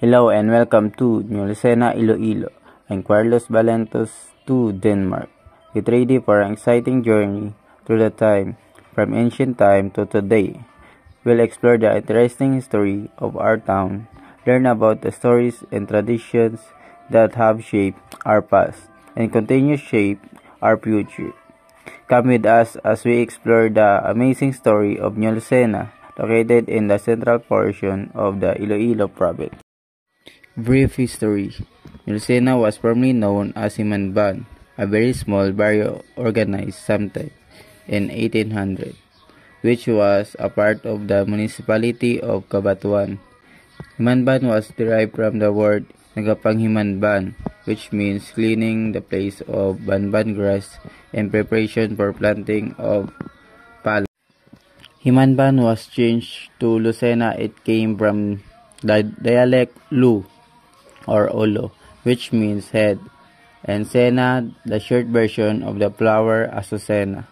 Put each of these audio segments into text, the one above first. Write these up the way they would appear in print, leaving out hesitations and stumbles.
Hello and welcome to New Lucena, Iloilo. I'm Carlos Valentos to Denmark. Get ready for an exciting journey through the time, from ancient time to today. We'll explore the interesting history of our town, learn about the stories and traditions that have shaped our past and continue to shape our future. Come with us as we explore the amazing story of New Lucena, located in the central portion of the Iloilo province. Brief history. New Lucena was formerly known as Himanban, a very small barrio organized sometime in 1800, which was a part of the municipality of Cabanatuan. Himanban was derived from the word Nagapanghimanban, which means cleaning the place of banban grass in preparation for planting of palm. Himanban was changed to Lucena. It came from the dialect Lu or Olo, which means head, and Sena, the short version of the flower Azucena,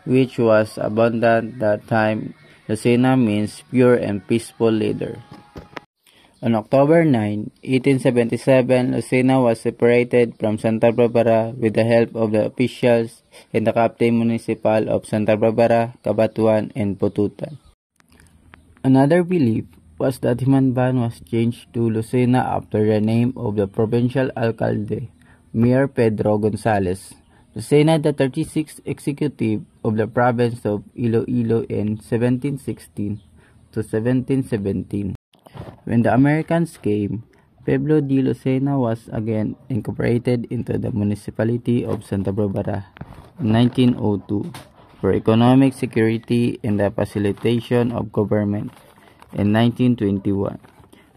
which was abundant that time. Lucena means pure and peaceful leader. On October 9, 1877, Lucena was separated from Santa Barbara with the help of the officials and the Captain Municipal of Santa Barbara, Cabanatuan, and Pututan. Another belief was that Himanban was changed to Lucena after the name of the provincial alcalde, Mayor Pedro Gonzalez. Lucena, the 36th executive of the province of Iloilo in 1716 to 1717. When the Americans came, Pueblo de Lucena was again incorporated into the municipality of Santa Barbara in 1902 for economic security and the facilitation of government. In 1921,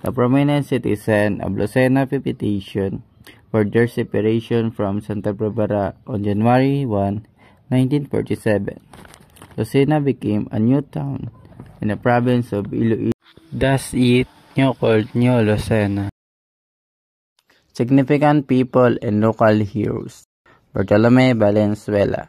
the prominent citizens of Lucena petitioned for their separation from Santa Barbara on January 1, 1947. Lucena became a new town in the province of Iloilo. Thus it now called New Lucena. Significant people and local heroes. Bartolome Valenzuela.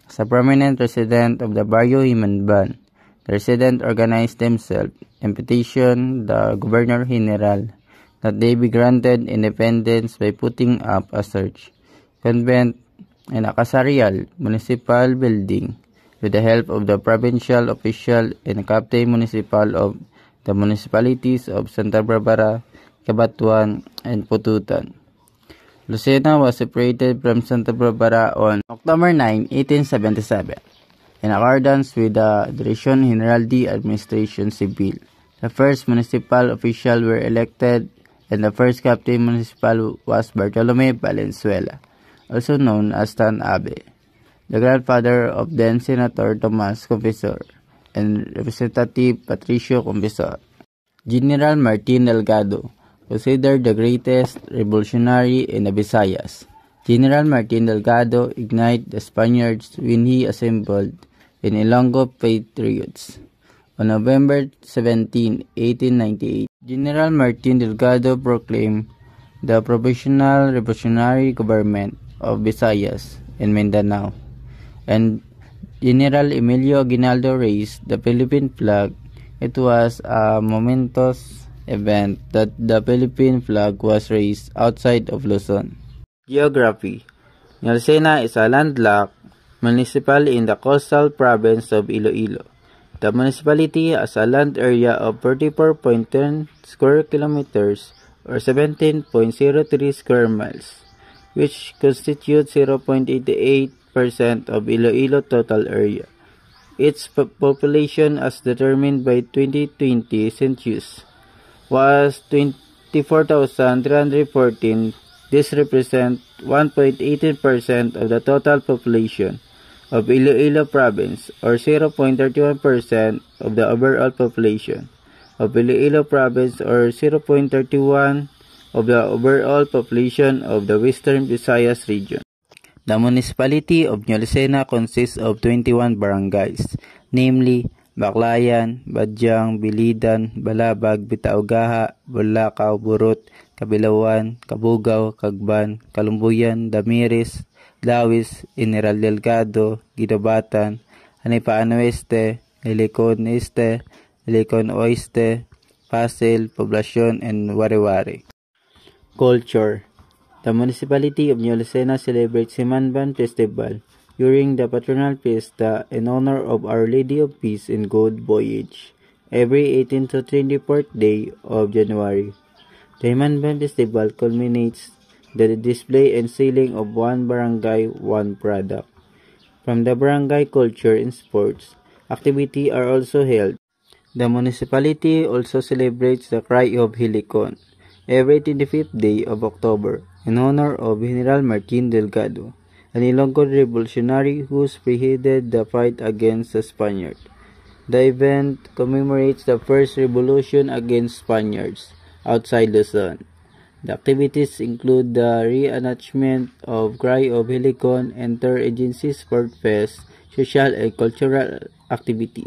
As a prominent resident of the Barrio Himanban, the residents organized themselves and petitioned the Governor-General that they be granted independence by putting up a church, convent, and a casarial municipal building with the help of the provincial official and the Captain Municipal of the municipalities of Santa Barbara, Cabanatuan, and Pututan. Lucena was separated from Santa Barbara on October 9, 1877. In accordance with the Direction General de Administración Civil, the first municipal official were elected and the first Captain Municipal was Bartolome Valenzuela, also known as Tan Abe, the grandfather of then Senator Tomas Confesor and Representative Patricio Confesor. General Martin Delgado, considered the greatest revolutionary in the Visayas. General Martin Delgado ignited the Spaniards when he assembled in Ilonggo Patriots. On November 17, 1898, General Martin Delgado proclaimed the Provisional Revolutionary Government of Visayas and Mindanao, and General Emilio Aguinaldo raised the Philippine flag. It was a momentous event that the Philippine flag was raised outside of Luzon. Geography. Lucena is a landlocked municipality in the coastal province of Iloilo. The municipality has a land area of 44.10 square kilometers or 17.03 square miles, which constitutes 0.88% of Iloilo total area. Its population, as determined by 2020 census, was 24,314. This represents 1.18% of the total population of Iloilo province or 0.31% of the overall population of Iloilo province or 0.31% of the overall population of the Western Visayas region. The municipality of New Lucena consists of 21 barangays, namely Baclayan, Badyang, Bilidan, Balabag, Bitaugaha, Bulacau, Burut, Kabilawan, Kabugaw, Kagban, Kalumbuyan, Damiris, Lawis, General Delgado, Guidobatan, Hanipaan Oeste, Helicon Este, Helicon Oeste, Castle, Poblacion, and Wari-Wari. Culture. The municipality of Nueva Ecija celebrates Simanban Festival during the patronal fiesta in honor of Our Lady of Peace and Good Voyage every 18th to 24th day of January. The Simanban Festival culminates the display and selling of one barangay, one product. From the barangay culture and sports, activity are also held. The municipality also celebrates the Cry of Helicon every 25th day of October in honor of General Martin Delgado, an Ilonggo revolutionary who spearheaded the fight against the Spaniards. The event commemorates the first revolution against Spaniards outside Luzon. The activities include the reenactment of Cry of Helicon, inter-agency sport fest, social and cultural activities.